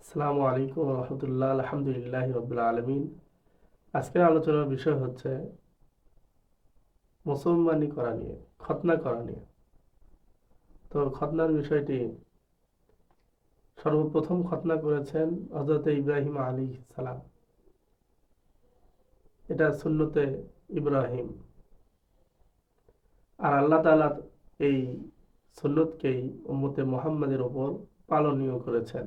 আসসালামু আলাইকুম রহমতুল্লাহ, আলহামদুলিল্লাহ রবিল আলমিন। আজকের আলোচনার বিষয় হচ্ছে মুসলমানি করা নিয়ে, খতনা করা নিয়ে। তো খতনার বিষয়টি, সর্বপ্রথম খতনা করেছেন হযরত ইব্রাহিম আলাইহিস সালাম। এটা সুন্নতে ইব্রাহিম। আর আল্লাহ তাআলা এই সুন্নতকেই উম্মতে মুহাম্মাদের ওপর পালনীয় করেছেন।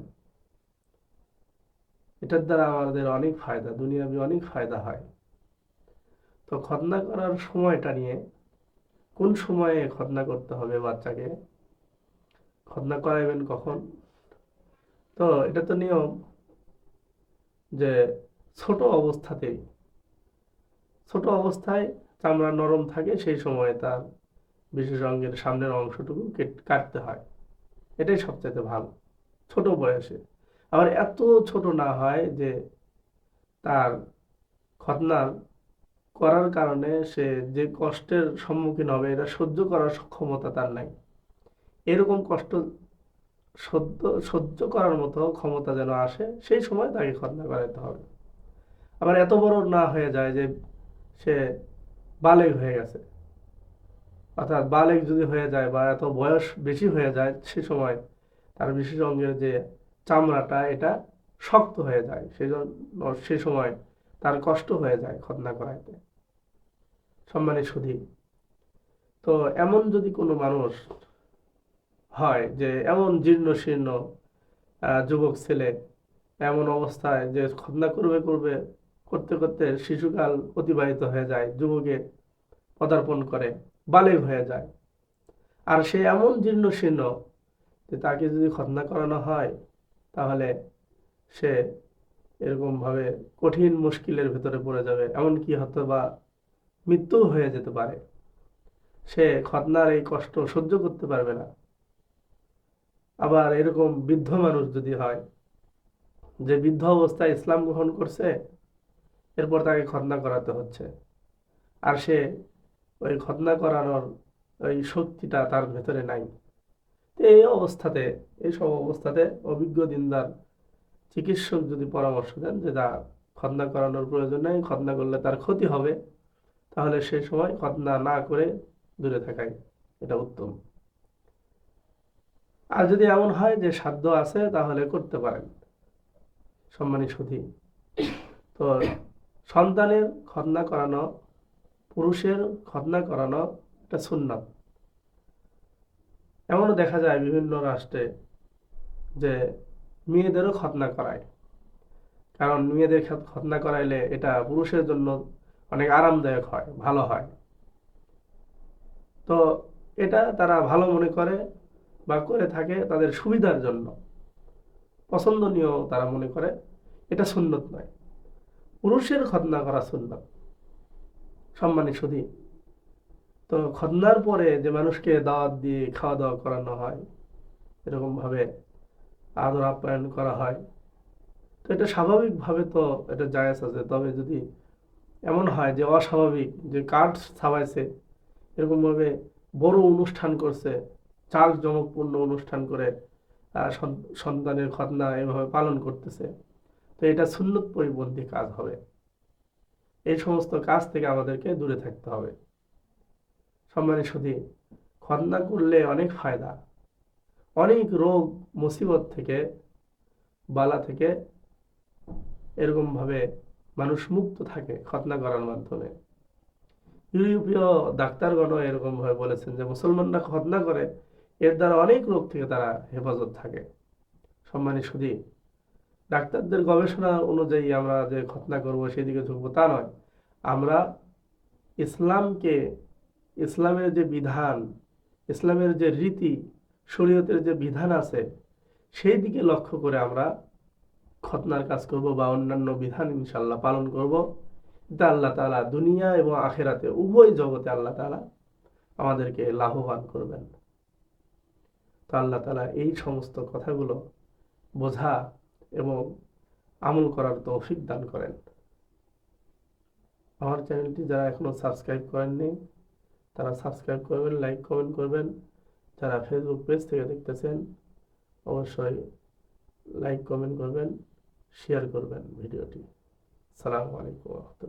এটার দ্বারা আমাদের অনেক ফায়দা, দুনিয়াবি অনেক ফায়দা হয়। তো খতনা করার সময়টা নিয়ে, কোন সময়ে খতনা করতে হবে বাচ্চাকে, খতনা করাইবেন কখন? তো এটা তো নিয়ম যে ছোট অবস্থাতেই, ছোট অবস্থায় চামড়া নরম থাকে, সেই সময় তার বিশেষ অঙ্গের সামনের অংশটুকু কাটতে হয়। এটাই সবচাইতে ভালো, ছোট বয়সে। আবার এত ছোট না হয় যে তার খতনা করার কারণে সে যে কষ্টের সম্মুখীন হবে এটা সহ্য করার ক্ষমতা তার নাই। এরকম কষ্ট সহ্য সহ্য করার মতো ক্ষমতা যেন আসে, সেই সময় তাকে খতনা করাতে হবে। আবার এত বড় না হয়ে যায় যে সে বালেগ হয়ে গেছে, অর্থাৎ বালেগ যদি হয়ে যায় বা এত বয়স বেশি হয়ে যায়, সে সময় তার বিশেষ অঙ্গের যে চামড়াটা এটা শক্ত হয়ে যায়, সেই জন্য সে সময় তার কষ্ট হয়ে যায় খতনা করাইতে। সম্মানিত সুধী, তো এমন যদি কোনো মানুষ হয় যে এমন জীর্ণ শীর্ণ যুবক ছেলে, এমন অবস্থায় যে খতনা করবে করবে করতে করতে শিশুকাল অতিবাহিত হয়ে যায়, যুবকে পদার্পণ করে, বালেগ হয়ে যায়, আর সে এমন জীর্ণ শীর্ণ যে তাকে যদি খতনা করানো হয় তাহলে সে এরকম ভাবে কঠিন মুশকিলের ভেতরে পড়ে যাবে, এমনকি হয়তো বা মৃত্যু হয়ে যেতে পারে। সে খতনার এই কষ্ট সহ্য করতে পারবে না। আবার এরকম বৃদ্ধ মানুষ যদি হয়, যে বৃদ্ধ অবস্থায় ইসলাম গ্রহণ করছে, এরপর তাকে খতনা করাতে হচ্ছে, আর সে ওই খতনা করানোর ওই শক্তিটা তার ভেতরে নাই। তো এই অবস্থাতে, এই সব অবস্থাতে অভিজ্ঞ দিনদার চিকিৎসক যদি পরামর্শ দেন যে না, খতনা করানোর প্রয়োজন নেই, খতনা করলে তার ক্ষতি হবে, তাহলে সেই সময় খতনা না করে দূরে থাকাই এটা উত্তম। আর যদি এমন হয় যে সাধ্য আছে তাহলে করতে পারেন। সম্মানিত সুধী, তো সন্তানের খতনা করানো, পুরুষের খতনা করানো এটা সুন্নাত। এমনও দেখা যায় বিভিন্ন রাষ্ট্রে যে মেয়েদেরও খতনা করায়, কারণ মেয়েদের খতনা করাইলে এটা পুরুষের জন্য অনেক আরামদায়ক হয়, ভালো হয়। তো এটা তারা ভালো মনে করে বা করে থাকে তাদের সুবিধার জন্য, পছন্দনীয় তারা মনে করে। এটা সুন্নত নয়, পুরুষের খতনা করা সুন্নত। সম্মানিত সুধী, তো খতনার পরে যে মানুষকে দাওয়াত দিয়ে খাওয়া দাওয়া করানো হয়, এরকম ভাবে আদর আপ্যায়ন করা হয়, তো এটা স্বাভাবিকভাবে তো এটা জায়েজ আছে। তবে যদি এমন হয় যে অস্বাভাবিক, যে কার্ড ছাপাইছে, এরকম ভাবে বড় অনুষ্ঠান করছে, জাঁকজমকপূর্ণ অনুষ্ঠান করে সন্তানের খতনা এভাবে পালন করতেছে, তো এটা সুন্নত পরিপন্থী কাজ হবে। এই সমস্ত কাজ থেকে আমাদেরকে দূরে থাকতে হবে। সম্মানিত সুধী, খতনা করলে অনেক ফায়দা, অনেক রোগ মুসিবত থেকে, বালা থেকে এরকম ভাবে মানুষ মুক্ত থাকে খতনা করার মাধ্যমে। ইউরোপীয় ডাক্তারগণও এরকম ভাবে বলেছেন যে মুসলমানরা খতনা করে, এর দ্বারা অনেক রোগ থেকে তারা হেফাজত থাকে। সম্মানিত সুধী, ডাক্তারদের গবেষণা অনুযায়ী আমরা যে খতনা করব সেদিকে ঝুঁকবো তা নয়। আমরা ইসলামকে, ইসলামের যে বিধান, ইসলামের যে রীতি, শরীয়তের যে বিধান আছে, সেই দিকে লক্ষ্য করে আমরা খতনার কাজ করব বা অন্যান্য বিধান ইনশাল্লাহ পালন করব। তা আল্লাহ তাআলা দুনিয়া এবং আখেরাতে উভয় জগতে আল্লাহ তাআলা আমাদেরকে লাভবান করবেন। তো আল্লাহ তাআলা এই সমস্ত কথাগুলো বোঝা এবং আমল করার তৌফিক দান করেন। আমার চ্যানেলটি যারা এখনো সাবস্ক্রাইব করেননি তারা সাবস্ক্রাইব করবেন, লাইক কমেন্ট করবেন। যারা ফেসবুক পেজ থেকে দেখতেছেন অবশ্যই লাইক কমেন্ট করবেন, শেয়ার করবেন ভিডিওটি। সালামু আলাইকুম।